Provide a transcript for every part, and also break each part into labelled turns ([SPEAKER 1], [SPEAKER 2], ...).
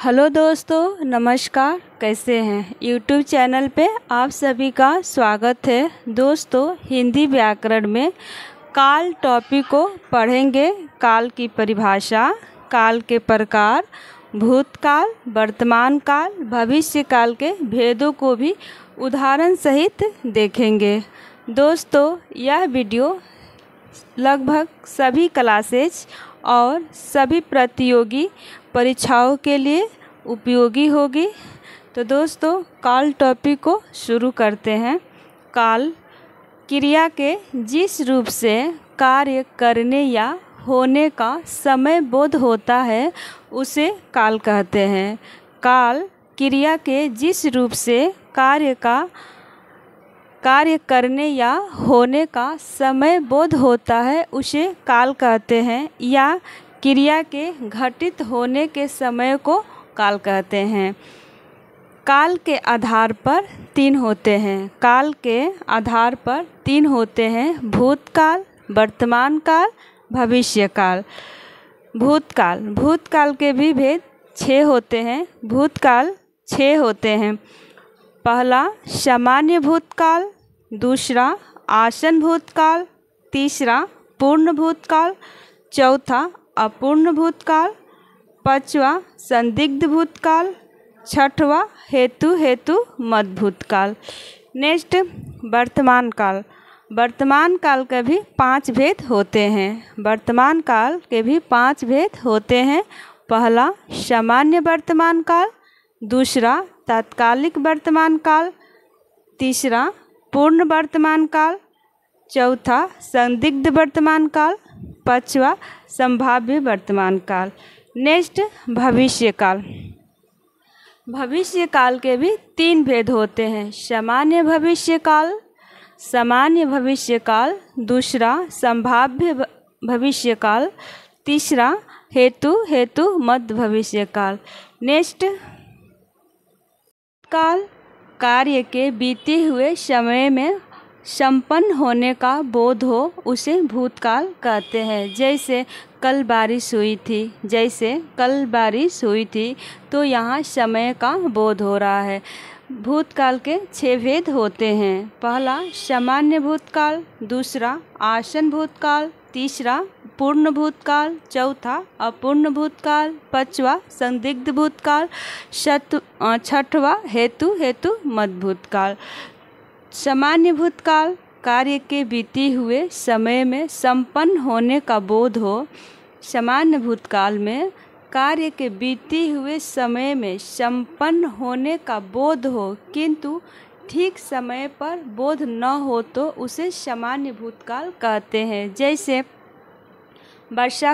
[SPEAKER 1] Hello दोस्तों, नमस्कार। कैसे हैं? यूट्यूब चैनल पे आप सभी का स्वागत है। दोस्तों, हिंदी व्याकरण में काल टॉपिक को पढ़ेंगे। काल की परिभाषा, काल के प्रकार, भूतकाल, वर्तमान काल, भविष्य काल के भेदों को भी उदाहरण सहित देखेंगे। दोस्तों, यह वीडियो लगभग सभी क्लासेज और सभी प्रतियोगी परीक्षाओं के लिए उपयोगी होगी। तो दोस्तों, काल टॉपिक को शुरू करते हैं। काल क्रिया के जिस रूप से कार्य करने या होने का समय बोध होता है उसे काल कहते हैं। काल क्रिया के जिस रूप से कार्य करने या होने का समय बोध होता है उसे काल कहते हैं, या क्रिया के घटित होने के समय को काल कहते हैं। काल के आधार पर तीन होते हैं। काल के आधार पर तीन होते हैं: भूतकाल, वर्तमान काल, भविष्य काल। भूतकाल के भी भेद 6 होते हैं। भूतकाल 6 होते हैं। पहला सामान्य भूतकाल, दूसरा आसन भूतकाल, तीसरा पूर्ण भूतकाल, चौथा अपूर्ण भूतकाल, पांचवा संदिग्ध भूतकाल, छठवा हेतु मध्य भूतकाल। नेक्स्ट, वर्तमान काल। वर्तमान काल के भी 5 भेद होते हैं। वर्तमान काल के भी 5 भेद होते हैं। पहला सामान्य वर्तमान काल, दूसरा तात्कालिक वर्तमान काल, तीसरा पूर्ण वर्तमान काल, चौथा संदिग्ध वर्तमान काल, पांचवा संभाव्य वर्तमान काल। नेक्स्ट, भविष्य काल। भविष्य काल के भी 3 भेद होते हैं। सामान्य भविष्य काल, दूसरा संभाव्य भविष्य काल, तीसरा हेतु मध्य भविष्य काल। नेक्स्ट, काल कार्य के बीते हुए समय में संपन्न होने का बोध हो उसे भूतकाल कहते हैं। जैसे कल बारिश हुई थी तो यहाँ समय का बोध हो रहा है। भूतकाल के 6 भेद होते हैं। पहला सामान्य भूतकाल, दूसरा आसन भूतकाल, तीसरा पूर्ण भूतकाल, चौथा अपूर्ण भूतकाल, पांचवा संदिग्ध भूतकाल, छठवा हेतु मध्य भूतकाल। सामान्य भूतकाल कार्य के बीते हुए समय में संपन्न होने का बोध हो। सामान्य भूतकाल में कार्य के बीते हुए समय में संपन्न होने का बोध हो, किंतु ठीक समय पर बोध न हो तो उसे सामान्य भूतकाल कहते हैं। जैसे वर्षा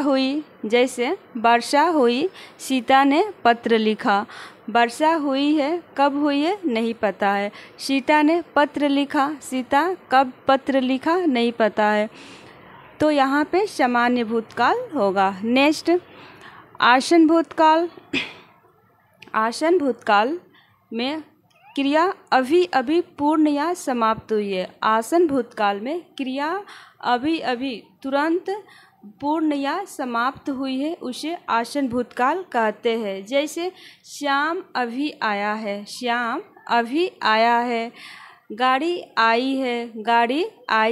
[SPEAKER 1] हुई, सीता ने पत्र लिखा। वर्षा हुई है, कब हुई है नहीं पता है। सीता ने पत्र लिखा, सीता कब पत्र लिखा नहीं पता है, तो यहाँ पे सामान्य भूतकाल होगा। नेक्स्ट, आसन भूतकाल में क्रिया अभी पूर्ण या समाप्त हुई है। आसन भूतकाल में क्रिया अभी तुरंत पूर्ण या समाप्त हुई है, उसे आसन भूतकाल कहते हैं। जैसे श्याम अभी आया है, गाड़ी आई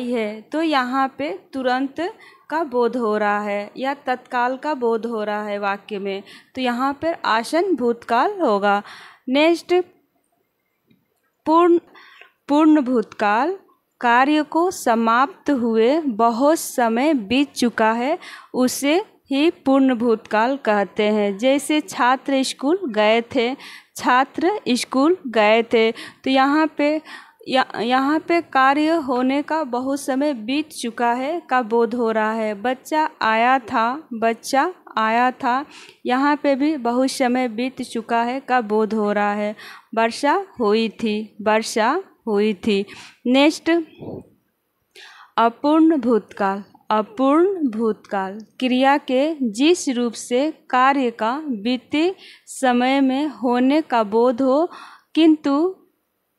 [SPEAKER 1] है, तो यहाँ पे तुरंत का बोध हो रहा है या तत्काल का बोध हो रहा है वाक्य में, तो यहाँ पर आसन भूतकाल होगा। नेक्स्ट, पूर्ण भूतकाल, कार्य को समाप्त हुए बहुत समय बीत चुका है, उसे ही पूर्ण भूतकाल कहते हैं। जैसे छात्र स्कूल गए थे, तो यहाँ पे कार्य होने का बहुत समय बीत चुका है का बोध हो रहा है। बच्चा आया था, यहाँ पे भी बहुत समय बीत चुका है का बोध हो रहा है। वर्षा हुई थी। नेक्स्ट, अपूर्ण भूतकाल क्रिया के जिस रूप से कार्य का बीते समय में होने का बोध हो, किंतु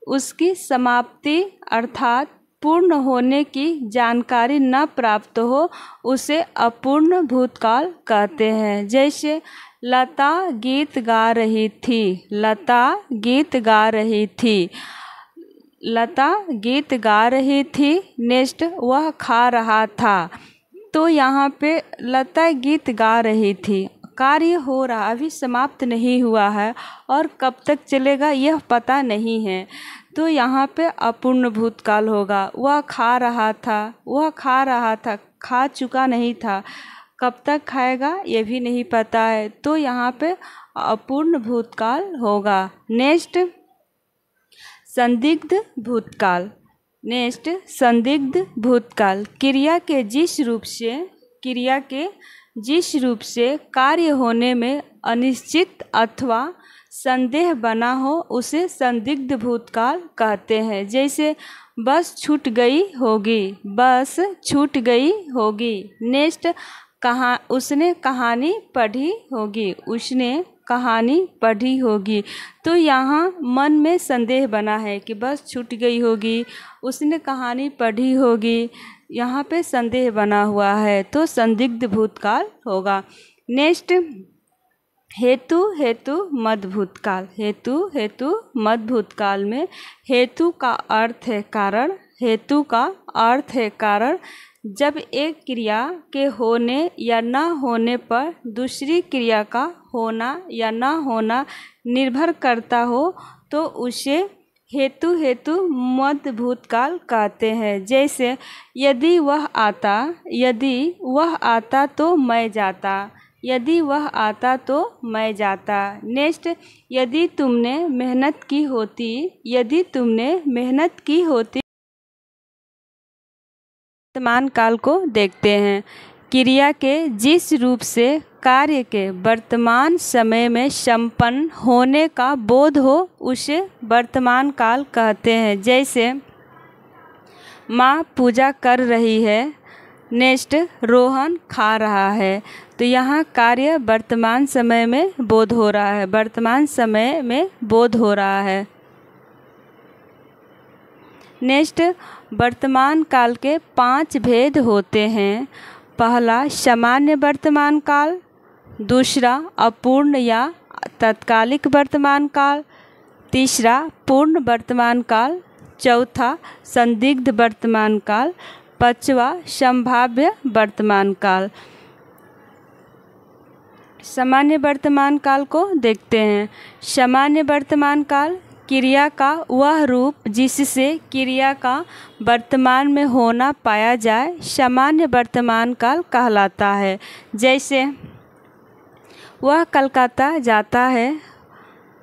[SPEAKER 1] उसकी समाप्ति अर्थात पूर्ण होने की जानकारी न प्राप्त हो, उसे अपूर्ण भूतकाल कहते हैं। जैसे लता गीत गा रही थी। लता गीत गा रही थी। लता गीत गा रही थी। नेक्स्ट, वह खा रहा था। तो यहाँ पे लता गीत गा रही थी, कार्य हो रहा, अभी समाप्त नहीं हुआ है और कब तक चलेगा यह पता नहीं है। तो यहाँ पे अपूर्ण भूतकाल होगा। वह खा रहा था। वह खा रहा था, खा चुका नहीं था, कब तक खाएगा ये भी नहीं पता है। तो यहाँ पे अपूर्ण भूतकाल होगा। नेक्स्ट, संदिग्ध भूतकाल। नेक्स्ट, संदिग्ध भूतकाल क्रिया के जिस रूप से कार्य होने में अनिश्चित अथवा संदेह बना हो उसे संदिग्ध भूतकाल कहते हैं। जैसे बस छूट गई होगी। बस छूट गई होगी। नेक्स्ट, उसने कहानी पढ़ी होगी। उसने कहानी पढ़ी होगी। तो यहाँ मन में संदेह बना है कि बस छूट गई होगी, उसने कहानी पढ़ी होगी, यहाँ पे संदेह बना हुआ है, तो संदिग्ध भूतकाल होगा। नेक्स्ट, हेतु मध्य भूतकाल। हेतु मध्य भूतकाल में हेतु का अर्थ है कारण। हेतु का अर्थ है कारण। जब एक क्रिया के होने या न होने पर दूसरी क्रिया का होना या न होना निर्भर करता हो तो उसे हेतु मध्य भूतकाल कहते हैं। जैसे यदि वह आता तो मैं जाता। यदि वह आता तो मैं जाता। नेक्स्ट, यदि तुमने मेहनत की होती। यदि तुमने मेहनत की होती। वर्तमान काल को देखते हैं। क्रिया के जिस रूप से कार्य के वर्तमान समय में संपन्न होने का बोध हो उसे वर्तमान काल कहते हैं। जैसे माँ पूजा कर रही है। नेक्स्ट, रोहन खा रहा है। तो यहाँ कार्य वर्तमान समय में बोध हो रहा है। वर्तमान समय में बोध हो रहा है। नेक्स्ट, वर्तमान काल के 5 भेद होते हैं। पहला, सामान्य वर्तमान काल। दूसरा, अपूर्ण या तात्कालिक वर्तमान काल। तीसरा, पूर्ण वर्तमान काल। चौथा, संदिग्ध वर्तमान काल। पांचवा, संभाव्य वर्तमान काल। सामान्य वर्तमान काल को देखते हैं। सामान्य वर्तमान काल क्रिया का वह रूप जिससे क्रिया का वर्तमान में होना पाया जाए सामान्य वर्तमान काल कहलाता है। जैसे वह कलकत्ता जाता है।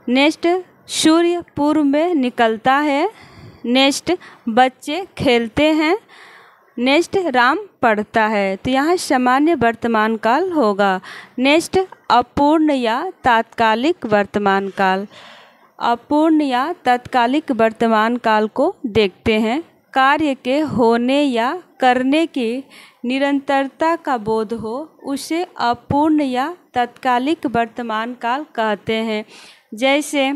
[SPEAKER 1] नेक्स्ट, सूर्य पूर्व में निकलता है। नेक्स्ट, बच्चे खेलते हैं। नेक्स्ट, राम पढ़ता है। तो यहाँ सामान्य वर्तमान काल होगा। नेक्स्ट, अपूर्ण या तात्कालिक वर्तमान काल। अपूर्ण या तात्कालिक वर्तमान काल को देखते हैं। कार्य के होने या करने की निरंतरता का बोध हो उसे अपूर्ण या तात्कालिक वर्तमान काल कहते हैं। जैसे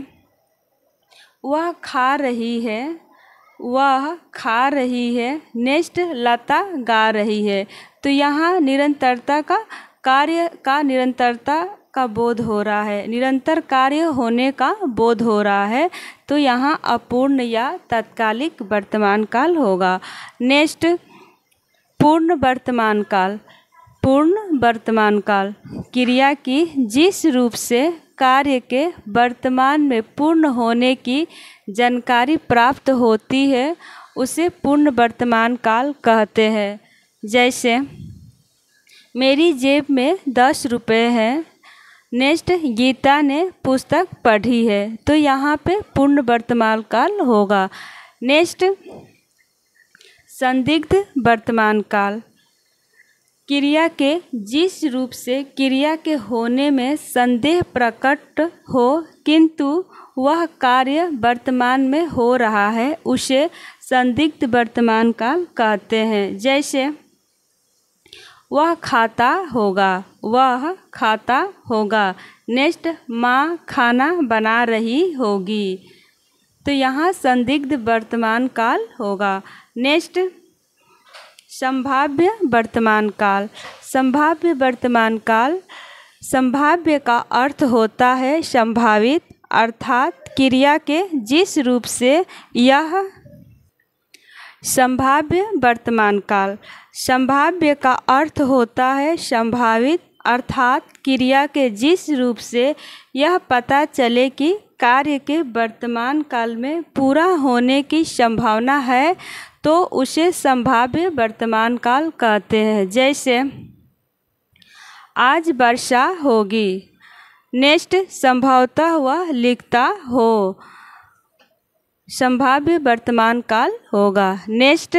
[SPEAKER 1] वह खा रही है। वह खा रही है। नेक्स्ट, लता गा रही है। तो यहाँ निरंतरता का कार्य का निरंतरता का बोध हो रहा है। निरंतर कार्य होने का बोध हो रहा है। तो यहाँ अपूर्ण या तात्कालिक वर्तमान काल होगा। नेक्स्ट, पूर्ण वर्तमान काल। पूर्ण वर्तमान काल क्रिया की जिस रूप से कार्य के वर्तमान में पूर्ण होने की जानकारी प्राप्त होती है उसे पूर्ण वर्तमान काल कहते हैं। जैसे मेरी जेब में 10 रुपये हैं। नेक्स्ट, गीता ने पुस्तक पढ़ी है। तो यहाँ पे पूर्ण वर्तमान काल होगा। नेक्स्ट, संदिग्ध वर्तमान काल क्रिया के जिस रूप से क्रिया के होने में संदेह प्रकट हो किंतु वह कार्य वर्तमान में हो रहा है उसे संदिग्ध वर्तमान काल कहते हैं। जैसे वह खाता होगा। वह खाता होगा। नेक्स्ट, माँ खाना बना रही होगी। तो यहाँ संदिग्ध वर्तमान काल होगा। नेक्स्ट, संभाव्य वर्तमान काल। संभाव्य वर्तमान काल संभाव्य का अर्थ होता है संभावित, अर्थात क्रिया के जिस रूप से यह संभाव्य वर्तमान काल। संभाव्य का अर्थ होता है संभावित, अर्थात क्रिया के जिस रूप से यह पता चले कि कार्य के वर्तमान काल में पूरा होने की संभावना है, तो उसे संभाव्य वर्तमान काल कहते हैं। जैसे आज वर्षा होगी, नेक्स्ट संभवतः वह लिखता हो, संभाव्य वर्तमान काल होगा। नेक्स्ट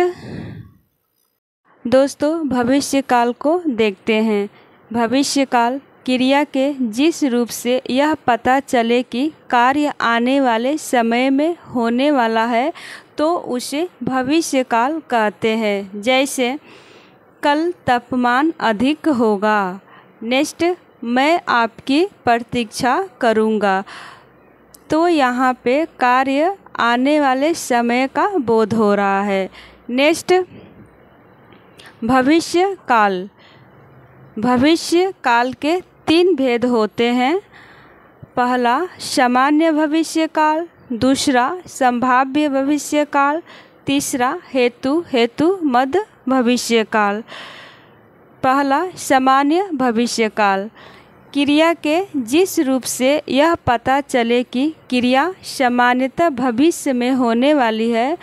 [SPEAKER 1] दोस्तों भविष्य काल को देखते हैं। भविष्य काल क्रिया के जिस रूप से यह पता चले कि कार्य आने वाले समय में होने वाला है, तो उसे भविष्य काल कहते हैं। जैसे कल तापमान अधिक होगा, नेक्स्ट मैं आपकी प्रतीक्षा करूँगा। तो यहाँ पे कार्य आने वाले समय का बोध हो रहा है। नेक्स्ट भविष्य काल। भविष्य काल के 3 भेद होते हैं। पहला सामान्य भविष्य काल, दूसरा संभाव्य भविष्य काल, तीसरा हेतु मद भविष्य काल। पहला सामान्य भविष्य काल। क्रिया के जिस रूप से यह पता चले कि क्रिया सामान्यतः भविष्य में होने वाली है,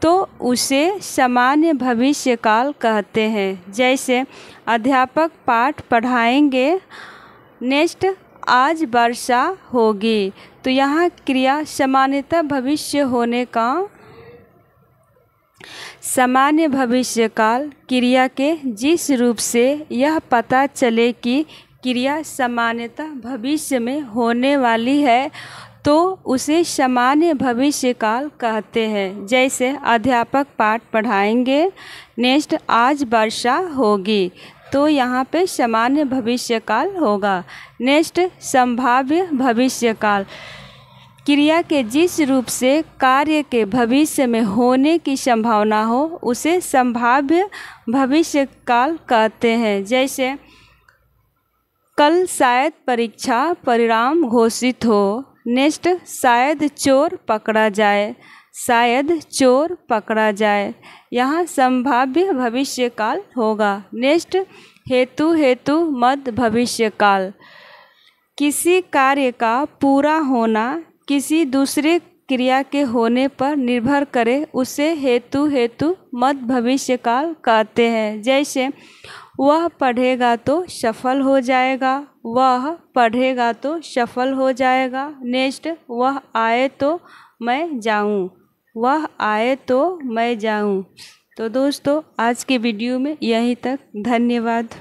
[SPEAKER 1] तो उसे सामान्य भविष्य काल कहते हैं। जैसे अध्यापक पाठ पढ़ाएंगे, नेक्स्ट आज वर्षा होगी। तो यहाँ क्रिया सामान्यतः भविष्य होने का सामान्य भविष्य काल क्रिया के जिस रूप से यह पता चले कि क्रिया सामान्यतः भविष्य में होने वाली है, तो उसे सामान्य भविष्य काल कहते हैं। जैसे अध्यापक पाठ पढ़ाएंगे, नेक्स्ट आज वर्षा होगी। तो यहाँ पे सामान्य भविष्य काल होगा। नेक्स्ट संभाव्य भविष्य काल। क्रिया के जिस रूप से कार्य के भविष्य में होने की संभावना हो, उसे संभाव्य भविष्य काल कहते हैं। जैसे कल शायद परीक्षा परिणाम घोषित हो, नेक्स्ट शायद चोर पकड़ा जाए, शायद चोर पकड़ा जाए। यहाँ संभाव्य भविष्य काल होगा। नेक्स्ट हेतु मद भविष्य काल। किसी कार्य का पूरा होना किसी दूसरे क्रिया के होने पर निर्भर करे, उसे हेतु मद भविष्य काल कहते हैं। जैसे वह पढ़ेगा तो सफल हो जाएगा, वह पढ़ेगा तो सफल हो जाएगा। नेक्स्ट वह आए तो मैं जाऊं, वह आए तो मैं जाऊं। तो दोस्तों आज के वीडियो में यहीं तक। धन्यवाद।